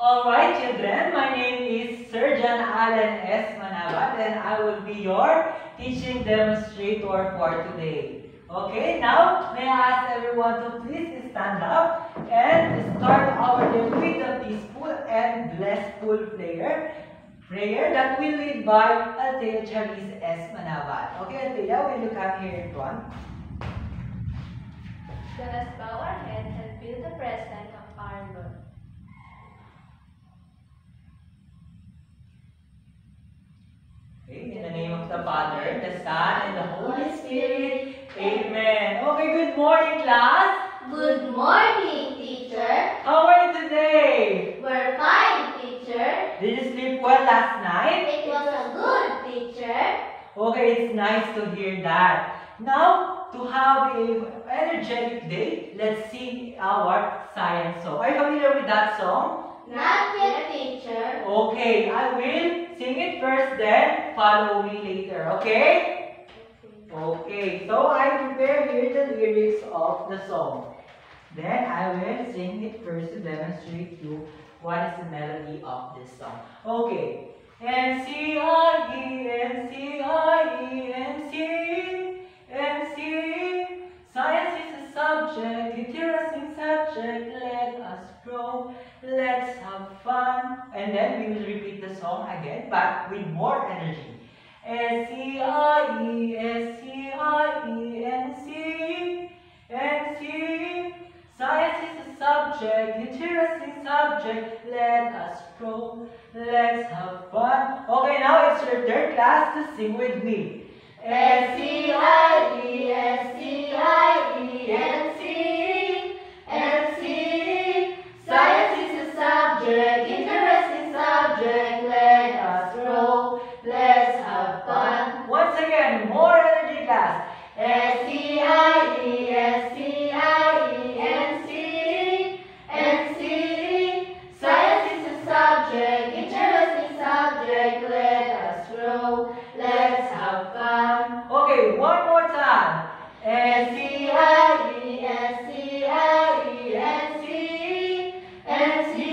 Alright children, my name is Sir John Allen S. Manabat and I will be your teaching demonstrator for today. Okay, now may I ask everyone to please stand up and start our day with a peaceful and blessful prayer that will lead by Althea Charisse S. Manabat. Okay, Althea, will you come here in front? Let us bow our heads and feel the presence of our Lord. Okay, in the name of the Father, the Son, and the Holy Spirit. Amen. Okay, good morning, class. Good morning, teacher. How are you today? We're fine, teacher. Did you sleep well last night? It was a good, teacher. Okay, it's nice to hear that. Now, to have an energetic day, let's sing our science song. Are you familiar with that song? Not yet, teacher. Okay, I will sing it first, then follow me later, okay? Okay, so I prepare here the lyrics of the song. Then I will sing it first to demonstrate to you what is the melody of this song. Okay. N-C-I-E, N-C-I-E, N-C-E, N-C-E. Science is a subject, interesting subject. Let us grow, let's have fun. And then we will repeat the song again, but with more energy. S-C-I-E, S-C-I-E, N-C-E, N-C-E. Science is a subject, interesting subject. Let us grow, let's have fun. Okay, now it's your third class to sing with me. S-C-I-E, S-C-I-E, N-C-E, N-C-E. Science is a subject, interesting subject. Let us grow, let's have fun. Once again, more energy, class. S-C-I-E, S-C-I-E, N-C-E, N-C-E. Science is a subject, interesting subject. Let us grow, let's have fun. Okay, one more time. S-C-I-E, S-C-I-E, N-C-E, N-C-E.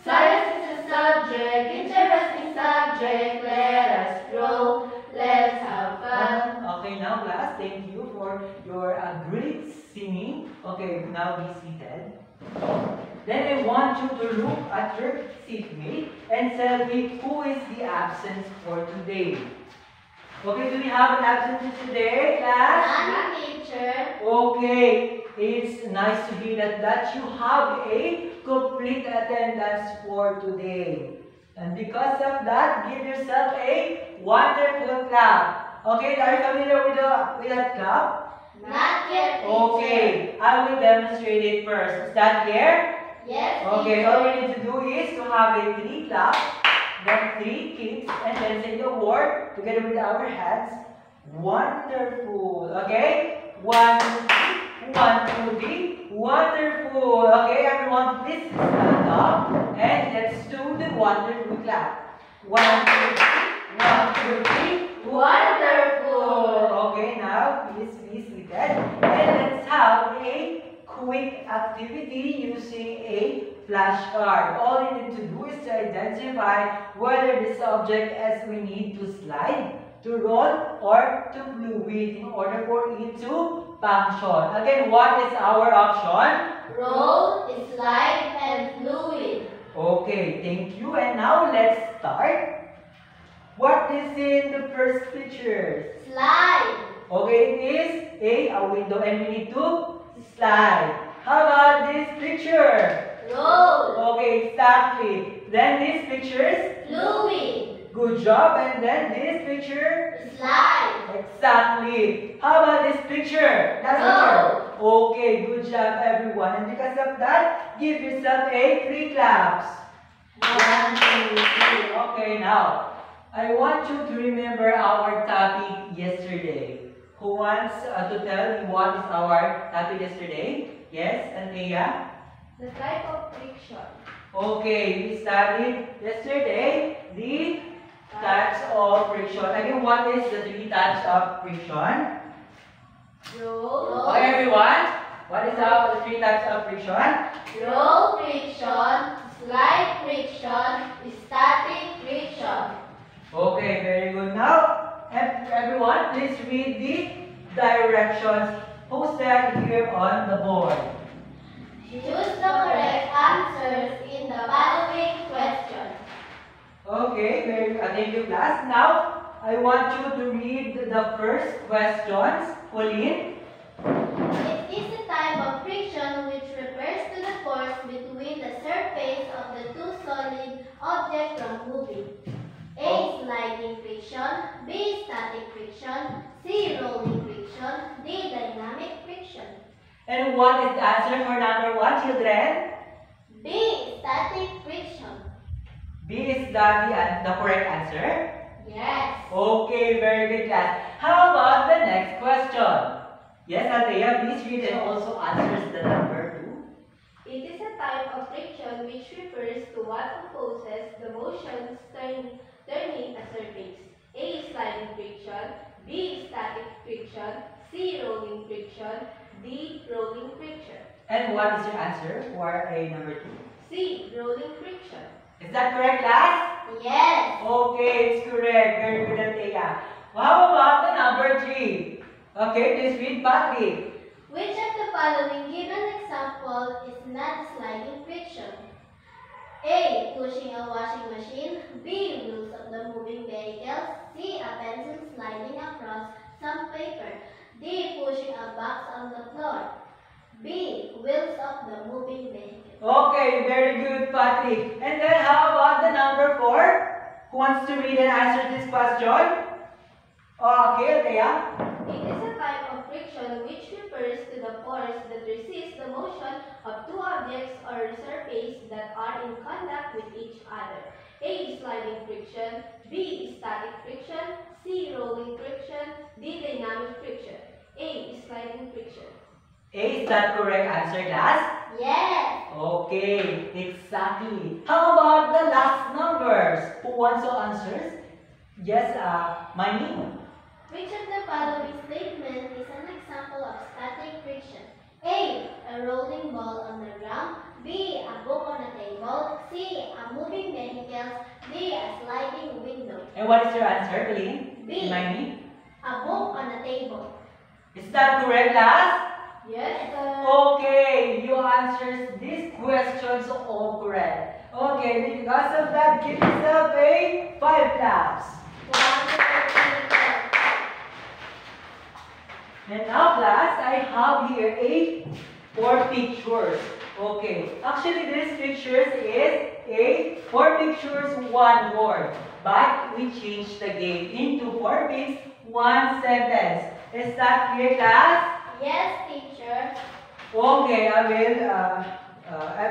Science is a subject, interesting subject. Let us grow, let's have fun. Okay, now class, thank you for your great singing. Okay, now be seated. Then I want you to look at your seatmate and tell me who is the absent for today. Okay, do we have an absent today, class? None, teacher. Okay, it's nice to hear that you have a complete attendance for today. And because of that, give yourself a wonderful clap. Okay, are you familiar with that clap? Not yet, teacher. Okay, I will demonstrate it first. Is that clear? Yes, Okay, teacher. all we need to do is to have a 3 claps, then 3 kicks, and then say the word together with our hands. Wonderful. Okay? 1, 2, 3. 1, 2, 3. Wonderful. Okay, everyone, please stand up and let's do the wonderful clap. 1, 2, 3. 1, 2, 3. Wonderful. Okay, now please be seated and let's have a quick activity using a flashcard. All you need to do is to identify whether the subject as we need to slide, to roll, or to fluid in order for it to function. Again, what is our option? Roll, slide, and fluid. Okay, thank you. And now let's start. What is in the first picture? Slide. Okay, it is a window and we need to slide. How about this picture? Roll. Okay, exactly. Then this picture is Fluid. good job. And then this picture? Slide. Exactly. How about this picture? That's picture. Okay, good job everyone. And because of that, give yourself a 3 claps. 1, 2, 3. Okay, now, I want you to remember our topic yesterday. Who wants to tell me what is our topic yesterday? Yes, Anthea? The type of friction. Okay, we studied yesterday the types of friction. Again, what is the 3 types of friction? Roll. Okay, everyone? What is the three types of friction? Roll friction, slide friction, static friction. Okay, very good. Now, everyone, please read the directions posted here on the board. Choose the correct answers in the following questions. Okay, very good. Thank you, class. Now, I want you to read the first questions. Pauline? It is a type of friction which refers to the force between the surface of the two solid objects from moving. A. Sliding friction. B. Static friction. C. Rolling friction. D. Dynamic friction. And what is the answer for number 1, children? B. Static friction. B is the correct answer? Yes. Okay, very good, class. How about the next question? Yes, Althea, please read and also answers the number 2. It is a type of friction which refers to what opposes the motions turning a surface. A. Sliding friction. B. Static friction. C. Rolling friction. D. Rolling friction. And what is your answer for a number 2? C. Rolling friction. Is that correct, class? Yes. Okay, it's correct. Very good, Althea. How about the number 3? Okay, please read, Patrick. Which of the following given example is not sliding friction? A. Pushing a washing machine. B. Wheels of the moving vehicle. C. A pencil sliding across some paper. D. Pushing a box on the floor. B. Wheels of the moving vehicle. Okay, very good, Patrick. And then how about the number 4? Who wants to read and answer this question? Okay, Althea. It is a type of friction which refers to the force that resists the motion of two objects or surface that are in contact with each other. A. Sliding friction. B. Static friction. C. Rolling friction. D. Dynamic friction. A. Sliding friction. A, is that correct answer, class? Yes. Okay, exactly. How about the last numbers? Who wants to answer? Yes, Mani? Which of the following statement is an example of static friction? A. A rolling ball on the ground. B. A book on a table. C. A moving vehicle. D. A sliding window. And what is your answer, Pauline? B. Mani? A book on a table. Is that correct, class? Yes, sir. Okay, you answered these questions all correct. Okay, because of that, give yourself a 5 claps. And now, class, I have here 4 pictures. Okay, actually, these pictures is 4 pictures, 1 word. But we changed the game into 4 bits, 1 sentence. Is that clear, class? Yes, teacher. Okay, I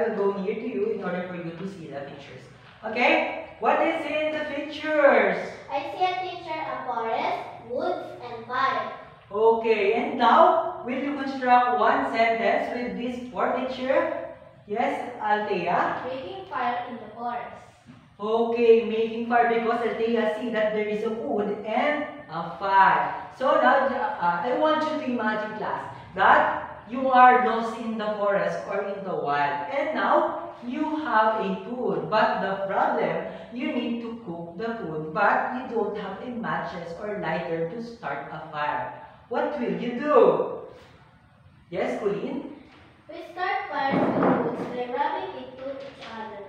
will go near to you in order for you to see the pictures. Okay, what is in the pictures? I see a teacher, a forest, woods, and fire. Okay, and now will you construct one sentence with this 4 picture? Yes, Althea. Making fire in the forest. Okay, making fire because Althea see that there is a wood and a fire. So now I want you to imagine, class, that you are lost in the forest or in the wild, and now you have a food. But the problem, you need to cook the food, but you don't have a matches or lighter to start a fire. What will you do? Yes, Colleen? We start fires with woods by rubbing it to each other.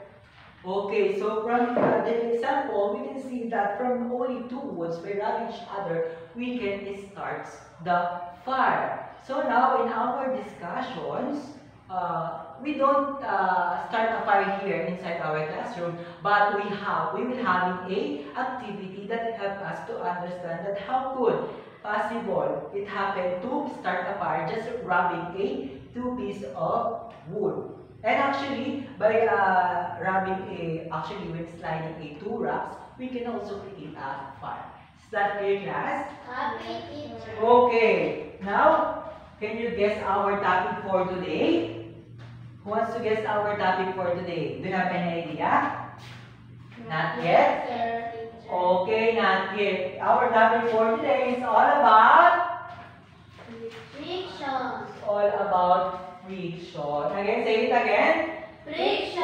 Okay, so from the example, we can see that from only 2 woods by rubbing each other, we can start the fire. So now in our discussions, we don't start a fire here inside our classroom, but we will have a activity that help us to understand that how could possible it happen to start a fire just rubbing a 2 pieces of wood. And actually, by when sliding a 2 rocks, we can also create a fire. Is that clear, class? Happy teacher. Okay. Now, can you guess our topic for today? Who wants to guess our topic for today? Do you have any idea? Not yet? Sir, teacher. Okay, not yet. Our topic for today is all about Friction. all about friction. Again, say it again. Friction.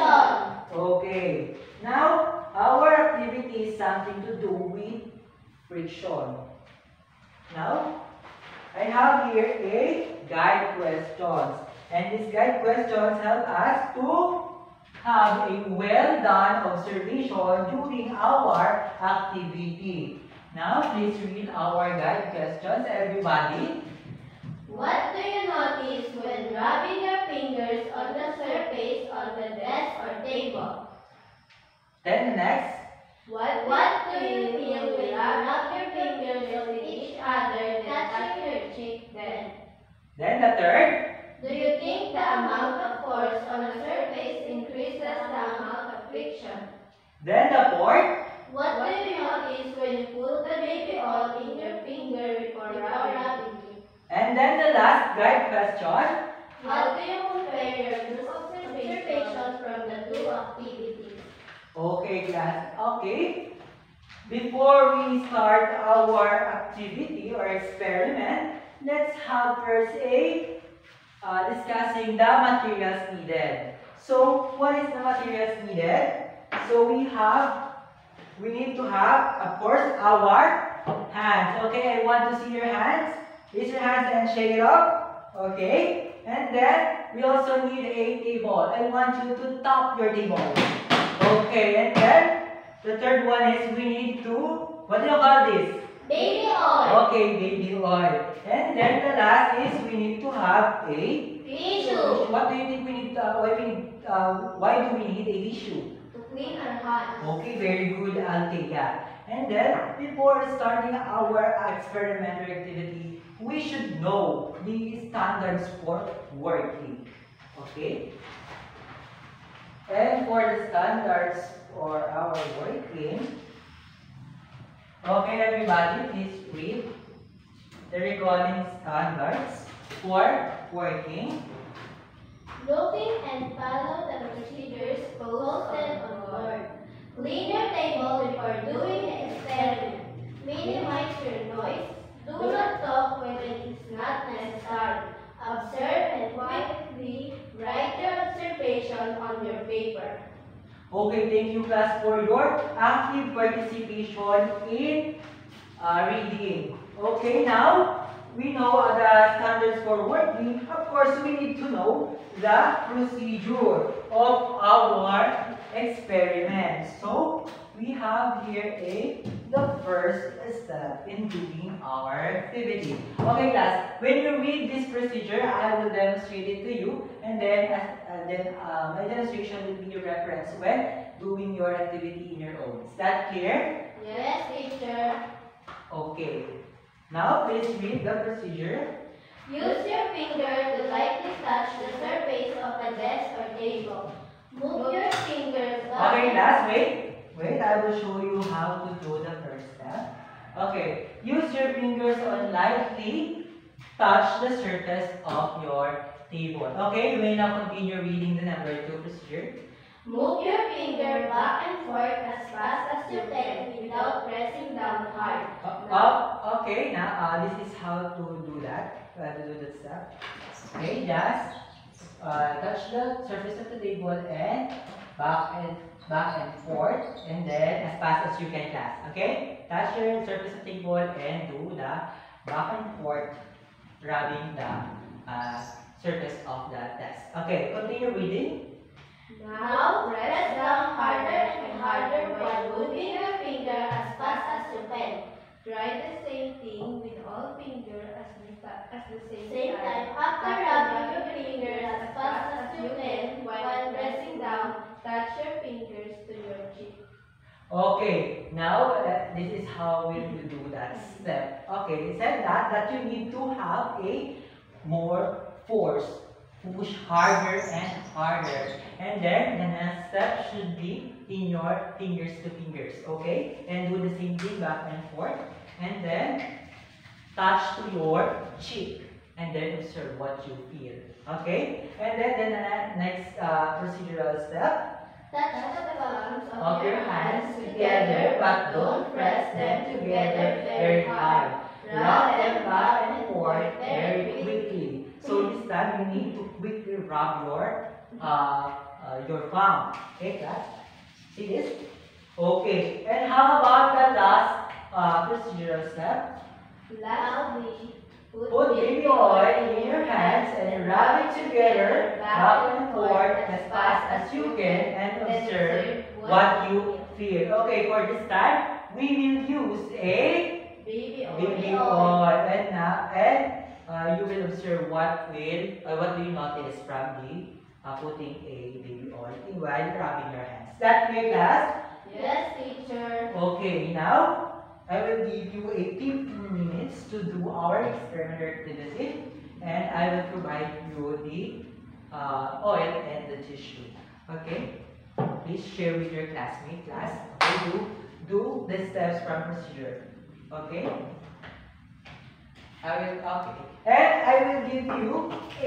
Okay. Now, our activity is something to do with friction. Now, I have here a guide questions. And these guide questions help us to have a well-done observation during our activity. Now, please read our guide questions, everybody. What do you notice when rubbing your fingers on the surface of the desk or table? Then next. What do you feel when you rub your fingers with each other then touch your cheek then? Then the third. Do you think the amount of force on a surface increases the amount of friction? Then the fourth. What do you notice when you put the baby oil in your finger before rubbing it? And then the last guide question. How do you compare your two observations from the two activities? Okay, class. Okay. Before we start our activity or experiment, let's have first a discussing the materials needed. So, what is the materials needed? So, we need to have, of course, our hands. Okay, I want to see your hands. Raise your hands and shake it up. Okay, and then we also need a table. I want you to tap your table. Okay, and then the third one is we need to, what do you call this? Baby oil. Okay, baby oil. And then the last is we need to have a Tissue. What do you think we need? Why do we need a tissue? To clean our hands. Okay, very good. I'll take that. And then before starting our experimental activity, we should know the standards for working. Okay. And for the standards for our working, okay, everybody, please read the recording standards for working. Noting and follow the procedures posted on board. Clean your table before doing the experiment. Minimize your noise. Do not talk when it is not necessary. Observe and quietly write your observation on your paper. Okay, thank you class for your active participation in reading. Okay, now we know the standards for working. Of course, we need to know the procedure of our experiment. So we have here the first step in doing our activity. Okay, class. When you read this procedure, I will demonstrate it to you, and then my demonstration will be your reference when doing your activity in your own. Is that clear? Yes, teacher. Okay. Now, please read the procedure. Use your finger to lightly touch the surface of the desk or table. Move your fingers back. Okay, class. Wait, I will show you how to do the first step. Okay, use your fingers on lightly touch the surface of your table. Okay, you may now continue reading the number 2 procedure. Move your finger back and forth as fast as you can without pressing down hard. Okay, now this is how to do that. To do that step. Okay, just touch the surface of the table and back and forth, and then as fast as you can, class. Okay, touch your surface of the table and do the back and forth, rubbing the surface of the desk. Okay, continue reading. Now press down harder and harder while moving your finger as fast as you can. Try the same thing with all fingers at the same time. After rubbing your fingers as fast as you can while pressing down, touch your fingers to your cheek. Okay, now this is how we will do that step. Okay, it said that you need to have a more force. Push harder and harder. And then the next step should be in your fingers to fingers. Okay? And do the same thing back and forth. And then touch to your cheek. And then observe what you feel. Okay? And then the next procedural step. Touch the palms of your hands together, but don't press them together very hard. Rub them back and forth very quickly. So this time you need to quickly rub your palm. Okay, class? See this? Okay. And how about the last procedural step? Lastly, Put baby oil in your hands and rub it together, back and forth as fast as you can, and observe what you feel. Okay, for this time, we will use a baby oil, and you will observe what do you notice from the putting a baby oil while rubbing your hands. That clear, class? Yes, teacher. Okay, now I will give you a 15 minutes to do our experimental activity, and I will provide you the oil and the tissue. Okay? Please share with your classmate, class. Okay, do the steps from procedure. Okay? Okay. And I will give you a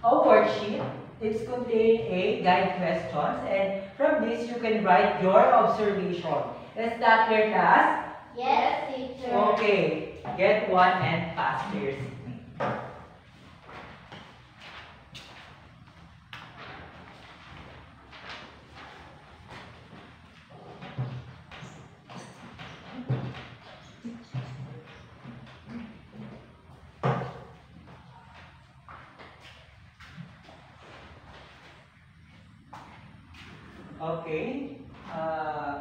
worksheet. It's contain a guide questions, and from this you can write your observation. Is that clear, class? Yes, teacher. Okay. Get one and pass to your seatmate. Okay.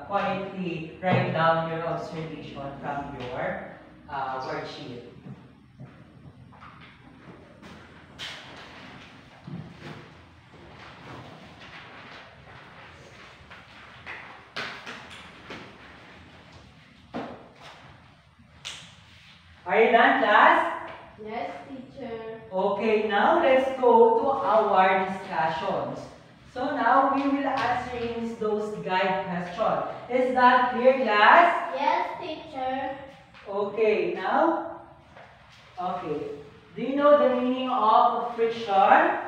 Quietly write down your observation from your worksheet. Are you done, class? Yes, teacher. Okay, now let's go to our discussions. So now we will answer those guide questions. Is that clear, class? Yes, teacher. Okay, now, do you know the meaning of friction?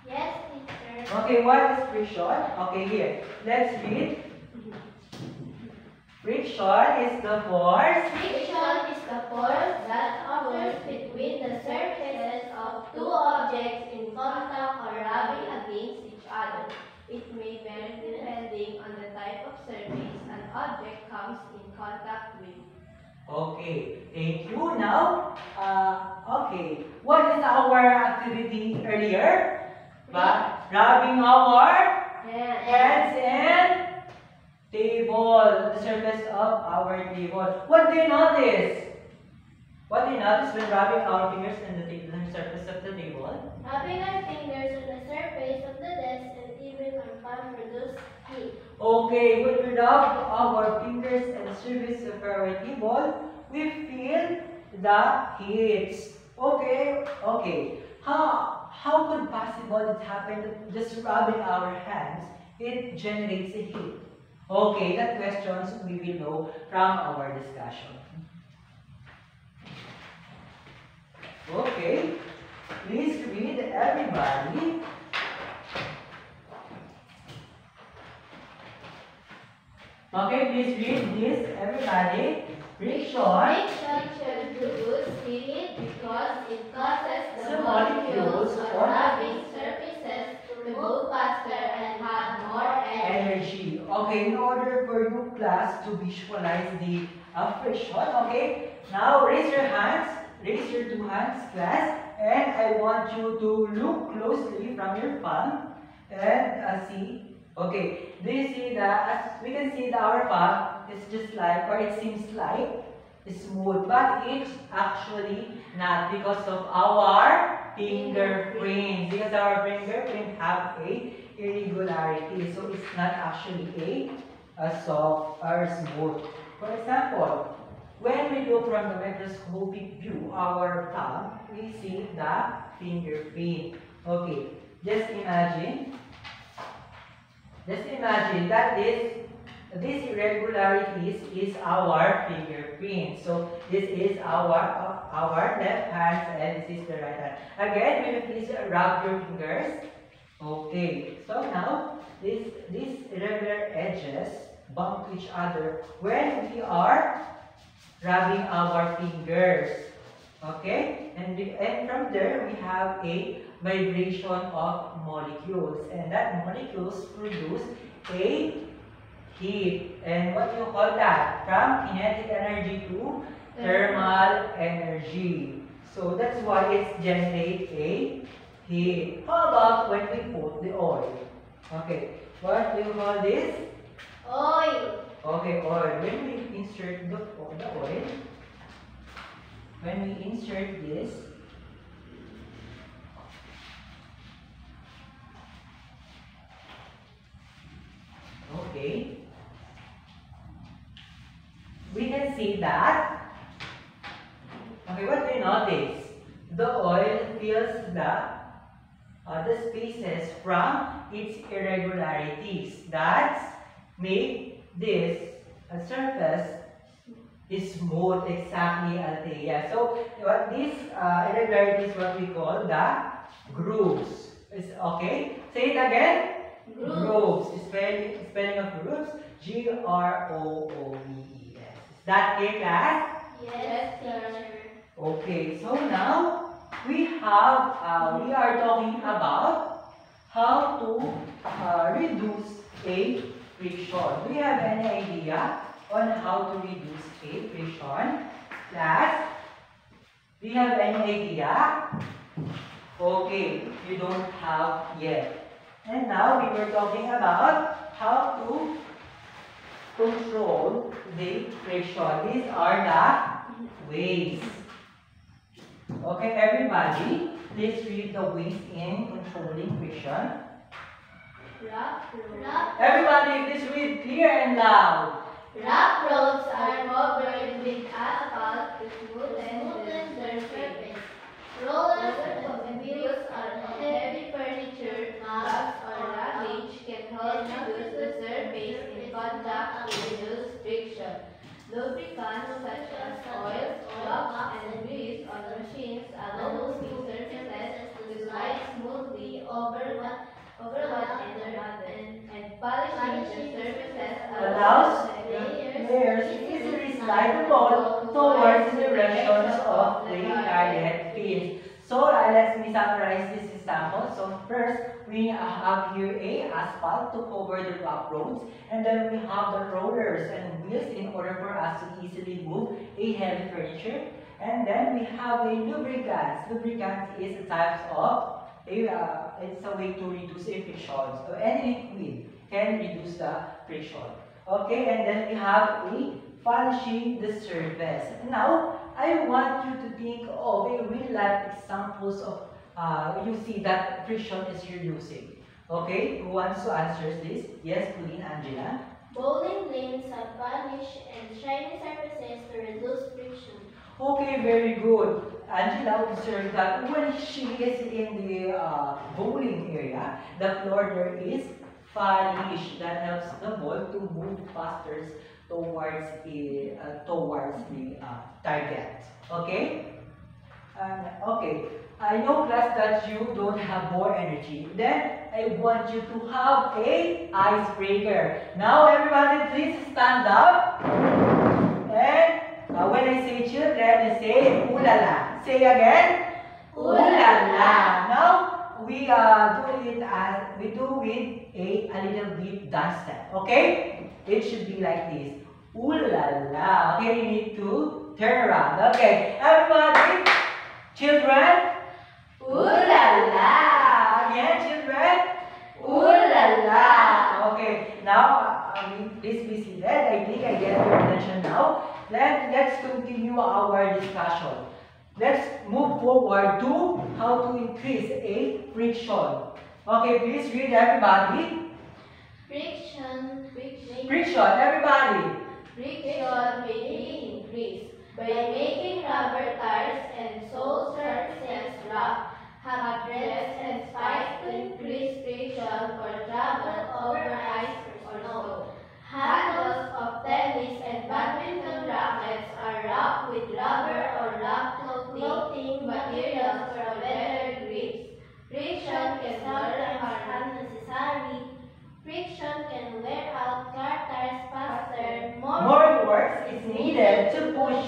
Yes, teacher. Okay, what is friction? Okay, here, let's read. Friction is the force. Friction is the force that occurs between the surfaces of two objects in contact or rubbing against each other. It may vary depending on the type of surface an object comes in contact with. Okay, thank you. Now, okay, what is our activity earlier? Rubbing our hands and table, the surface of our table. What do you notice? What do you notice when rubbing our fingers on the surface of the table? Rubbing our fingers on the surface of the desk and even our palm produce heat. Okay, when we rub our fingers and the surface of our table, we feel the heat. Okay. How could possible it happen that just rubbing our hands, it generates a heat? Okay, that questions we will know from our discussion. Okay, please read everybody. Okay, please read this everybody. Friction Friction produces heat because it causes the The molecules molecules or on rubbing surfaces to move faster and have more energy. energy. Okay, in order for you class to visualize the friction, okay, now raise your hands, raise your two hands class, and I want you to look closely from your palm and see. Okay, do you see that? As we can see that our palm is just like, or it seems like smooth, but it's actually not because of our fingerprint. Because our fingerprint have a irregularity, so it's not actually a soft or smooth. For example, when we look from the microscopic view, our thumb, we see the fingerprint. Okay, just imagine that this irregularities is our fingerprint. So this is our left hand and this is the right hand. Again, will you please rub your fingers? Okay. So now these irregular edges bump each other when we are rubbing our fingers. Okay? And from there, we have a vibration of molecules. And that molecules produce a heat. And what do you call that? From kinetic energy to thermal energy. So that's why it's generate a heat. How about when we put the oil? Okay, what do you call this? Oil. Okay, oil. When we insert the oil, when we insert this, okay, we can see that. Okay, what do you notice? The oil fills the spaces from its irregularities that make this surface is smooth, exactly, Althea. So what these irregularities, what we call the grooves. Okay? Say it again. Grooves. Spelling of grooves. Grooves. Is that clear, class? Yes, teacher. Okay. So now we are talking about how to reduce a friction. Do you have any idea on how to reduce a friction? Class, do you have any idea? Okay, you don't have yet. And now we were talking about how to control the friction. These are the ways. Okay, everybody, please read the ways in controlling friction. Everybody, please read clear and loud. Rough roads are covered with asphalt to smoothen their surface. Rollers and wheels are heavy furniture, bags or luggage can help reduce the surface in contact to reduce friction. Lubricants such as oils, wax, and grease on machines allow smooth surfaces to slide smoothly over one another, and polishing the surfaces Allows layers easily slidable towards the directions of the target field. So let me summarize this example. So first, we have here a asphalt to cover the rough roads, and then we have the rollers and wheels in order for us to easily move a heavy furniture. And then we have a lubricant. Lubricant is a type of it's a way to reduce a friction. So any liquid can reduce the friction. Okay, and then we have a polishing the surface. Now, I want you to think of a real life examples of you see that friction is reducing. Okay, who wants to answer this? Yes, Pauline, Angela. Bowling lanes have polished and shiny surfaces to reduce friction. Okay, very good. Angela observed that when she is in the bowling area, the floor there is polished. That helps the ball to move faster towards the target. Okay? Okay. I know, class, that you don't have more energy. Then I want you to have a icebreaker. Now, everybody, please stand up. And when I say children, you say ooh la la. Say again. Ooh la la. Now we do with a little bit dance step. Okay? It should be like this. Ooh la la. Okay, you need to turn around. Okay, everybody, children. Ooh la la. Again, children. Ooh la la. Okay, now please be seated. I think I get your attention now. Let's continue our discussion. Let's move forward to how to increase a friction. Okay, please read, everybody. Friction, Everybody. Friction may be increased by making rubber tires and sole surfaces rough, have threads and spikes to increase friction for travel over ice or snow. Handles of tennis and badminton rackets are wrapped with rubber or rough clothing materials for better grips. Friction can sometimes unnecessary. Friction can wear out car tires faster. More work is needed to push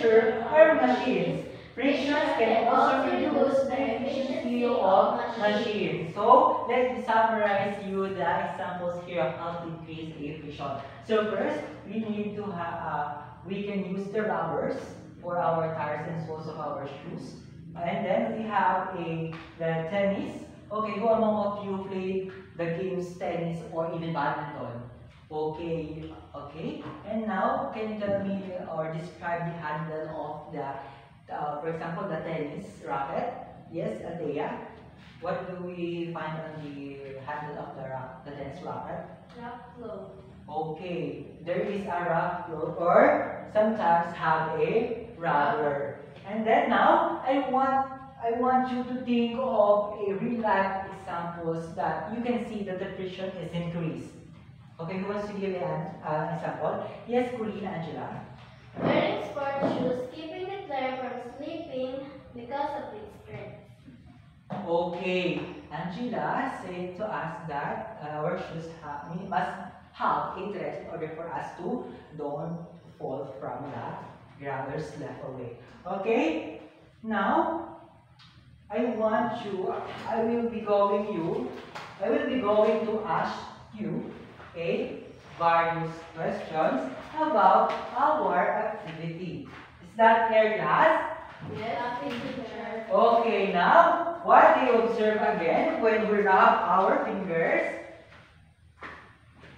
temperature or machines. Frictions can also reduce the efficiency of machines. So, let me summarize you the examples here of how to increase a friction. So first, we need to we can use the rubbers for our tires and soles of our shoes. And then we have the tennis. Okay, who among of you played the games tennis or even badminton? Okay, okay. And now, can you tell me or describe the handle of the, for example, the tennis racket? Yes, Althea. What do we find on the handle of the tennis racket? Rough flow. Okay, there is a rough flow or sometimes have a rubber. And then now, I want you to think of a real life examples that you can see that the friction is increased. Okay, who wants to give an example? Yes, Kulina, Angela. Wearing sports shoes, keeping the player from slipping because of its strength. Okay, Angela said to us that our shoes we must have a thread in order for us to don't fall from the grabbers left away. Okay, now I will be going to ask you various questions about our activity. Is that clear, class? Yes, teacher. Okay, now, what do you observe again when we rub our fingers?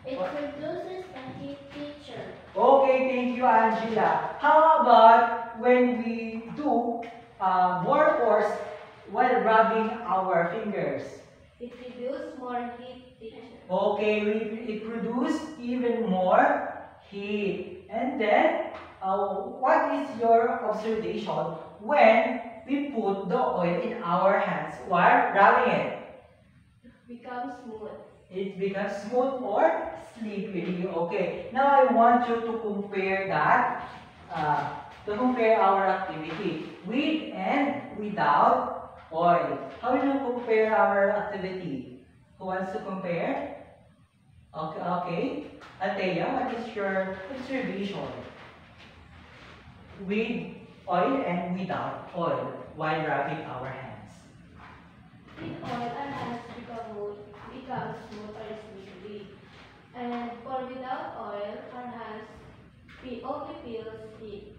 It produces a heat, teacher. Okay, thank you, Angela. How about when we do more force while rubbing our fingers? It produces more heat, teacher. Okay, it produces even more heat. And then, what is your observation when we put the oil in our hands while rubbing it? Becomes smooth. It becomes smooth or slippery. Okay, now I want you to compare that, our activity with and without oil. How will you compare our activity? Who wants to compare? Okay, okay. Althea, what is your observation with oil and without oil while rubbing our hands? With oil, our hands become smooth or slippery. And for without oil, our hands only feels heat.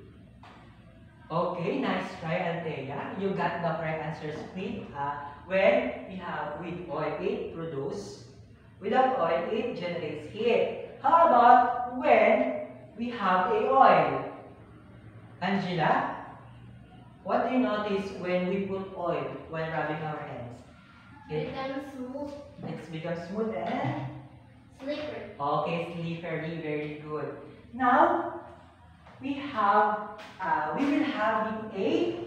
Okay, nice try, Althea. You got the correct answers with when we have with oil, it produces. Without oil, it generates heat. How about when we have a oil? Angela, what do you notice when we put oil while rubbing our hands? It becomes smooth. It becomes smooth and Slippery. okay, slippery, very good. Now we will have a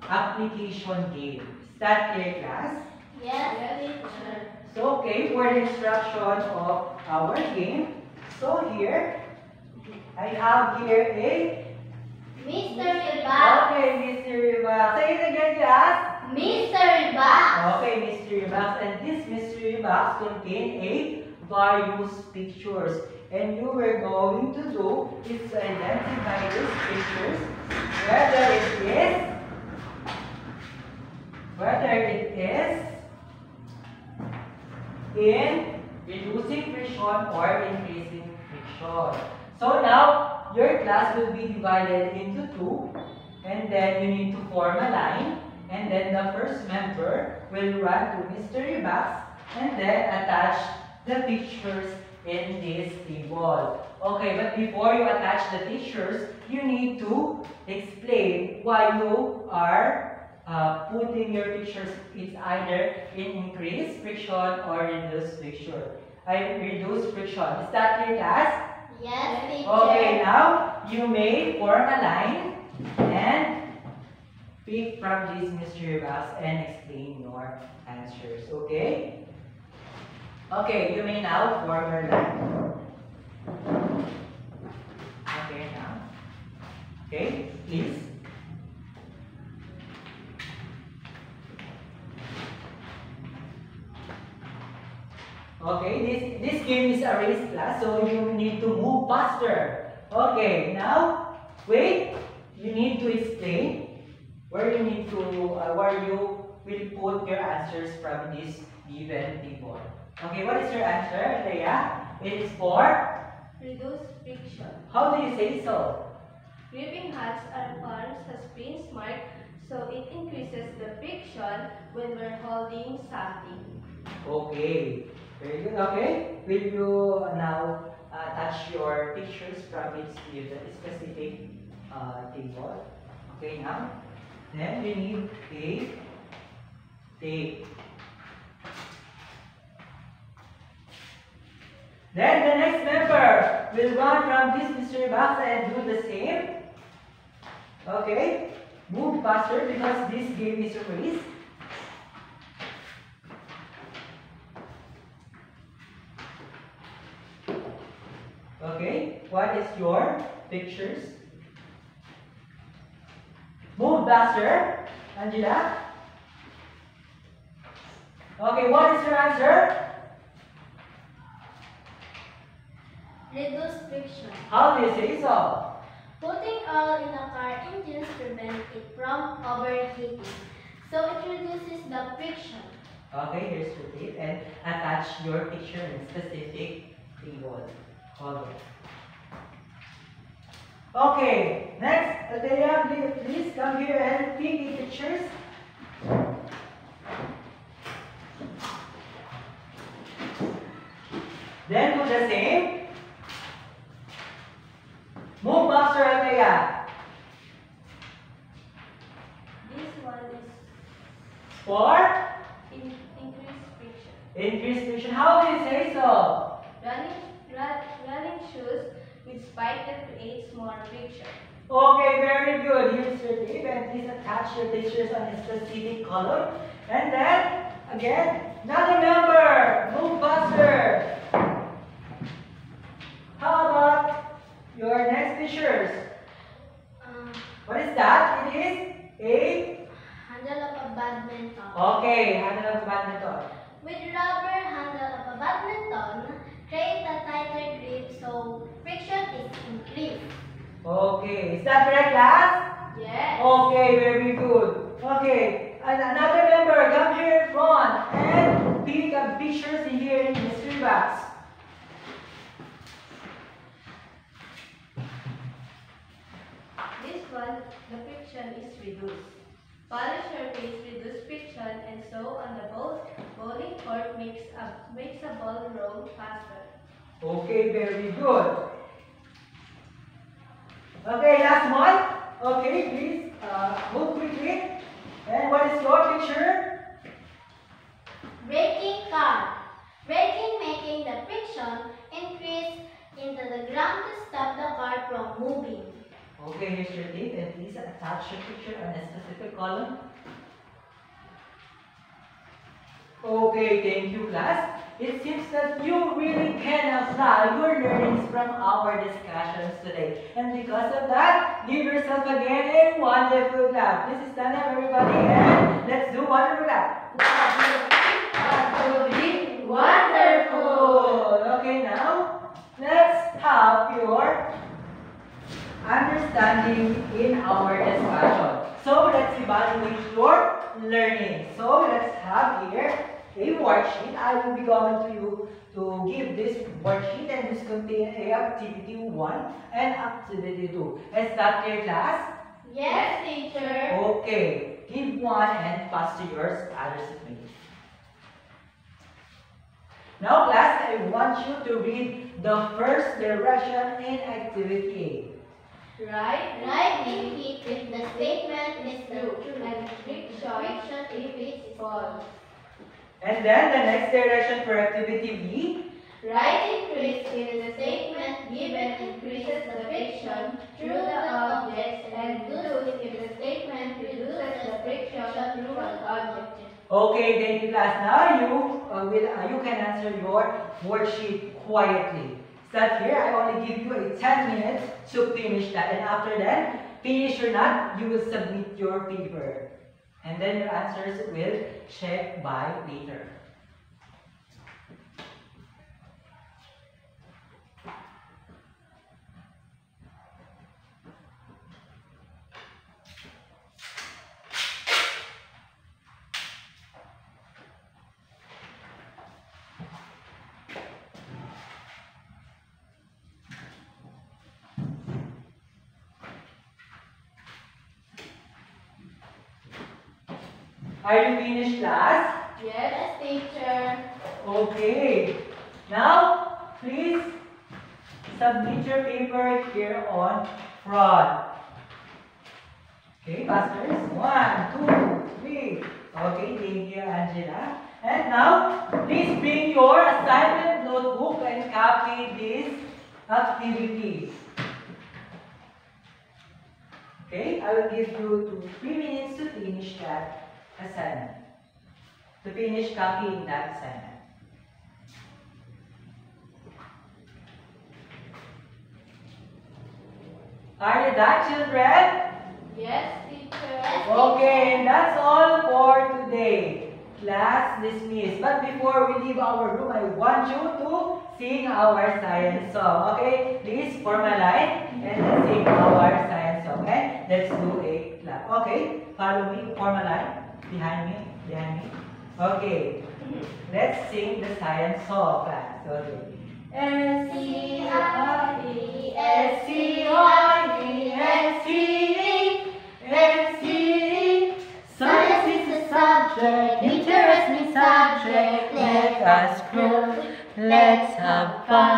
application game. Is that clear, class? Yes, teacher. So okay, for the instruction of our game. So here I have here a Mystery box. okay, mystery box. Say it again, class. Mystery box. Okay, mystery box. And this mystery box contains various pictures. And you were going to do is to identify these pictures, whether it is in reducing friction or increasing friction. So now your class will be divided into two, and then you need to form a line, and then the first member will run to mystery box and then attach the pictures in this table. Okay, but before you attach the pictures, you need to explain why you are putting your pictures. It's either in increased friction or reduced friction. Reduced friction. Is that clear, class? Yes, teacher. Okay, now you may form a line and pick from this mystery box and explain your answers. Okay? Okay, you may now form your line. Okay, now. Okay, please. Okay, this game is a race class, so you need to move faster. Okay, now, wait. you need to explain where you need to, where you will put your answers from this given table. Okay, what is your answer, Leia? It is for? Reduce friction. How do you say so? Gripping hands or palms has been smart, so it increases the friction when we're holding something. Okay, very good. Okay, will you now touch your pictures from its specific table? Okay, now, then we need a tape. Then the next member will run from this mystery box and do the same. Okay, move faster because this game is a race. Okay, what is your pictures? Move faster, Angela. Okay, what is your answer? Reduce friction. How do you say so? Putting oil in a car engines prevents it from overheating, so it reduces the friction. Okay, here's your tape and attach your picture in specific table. Hold on. Okay, next, Adelia, please come here and pick the pictures. Then do the same. Move faster, Adelia. This one is For increased friction. increased friction. How do you say so? Running shoes with spike that creates more friction. Okay, very good. Here's your tape and please attach your pictures on a specific color. And then, again, another number. Move faster. How about your next pictures? What is that? It is a... Handle of a badminton. Okay, handle of badminton. With rubber handle of a badminton, create a tighter grip so friction is increased. Okay, is that correct, class? Yes. Okay, very good. Okay, and another member, come here in front and pick up pictures in here in the mystery box. This one, the friction is reduced. Polish surface reduce friction, and so on the bowling court makes a ball roll faster. Okay, very good. Okay, last one. Okay, please move quickly. And what is your picture? Braking car. Braking making the friction increase into the ground to stop the car from moving. Okay, here's your tape and please attach your picture on a specific column. Okay, thank you, class. It seems that you really can apply your learnings from our discussions today. And because of that, give yourself again a wonderful clap. Please stand up, everybody, and let's do wonderful clap. Absolutely wonderful. Okay, now let's have your understanding in our discussion. So let's evaluate your learning. So let's have here a worksheet. I will be going to give this worksheet and this contain a activity 1 and activity 2. Is that clear, class? Yes, teacher. Okay. Give one and pass to your other seatmates. Now, class, I want you to read the first direction in activity Right in it if the statement is true and friction if it's false. And then the next direction for activity B. Right increase if the statement given increases the friction through the objects, and reduce if the statement reduces the friction through an object. Okay, thank you, class. Now you can answer your worksheet quietly. Start here. I only give you a 10 minutes to finish that, and after that, finish or not, you will submit your paper, and then your answers will check by later. Are you finished, class? Yes, teacher. Okay. Now, please submit your paper here on front. Okay, masters. 1, 2, 3. Okay, thank you, Angela. And now, please bring your assignment notebook and copy these activities. Okay, I will give you 3 minutes to finish that assignment. To finish copying that assignment. Are you done, children? Yes, teacher. Okay, that's all for today. Class dismissed. But before we leave our room, I want you to sing our science song. Okay, please form a line and let's sing our science song. And let's do a clap. Okay, follow me. Form a line behind me. Behind me. Okay, let's sing the science song, class. Okay. S-C-I-E, S-C-I-E, S-C-E, science is a subject, interesting subject. Let us grow, let's have fun.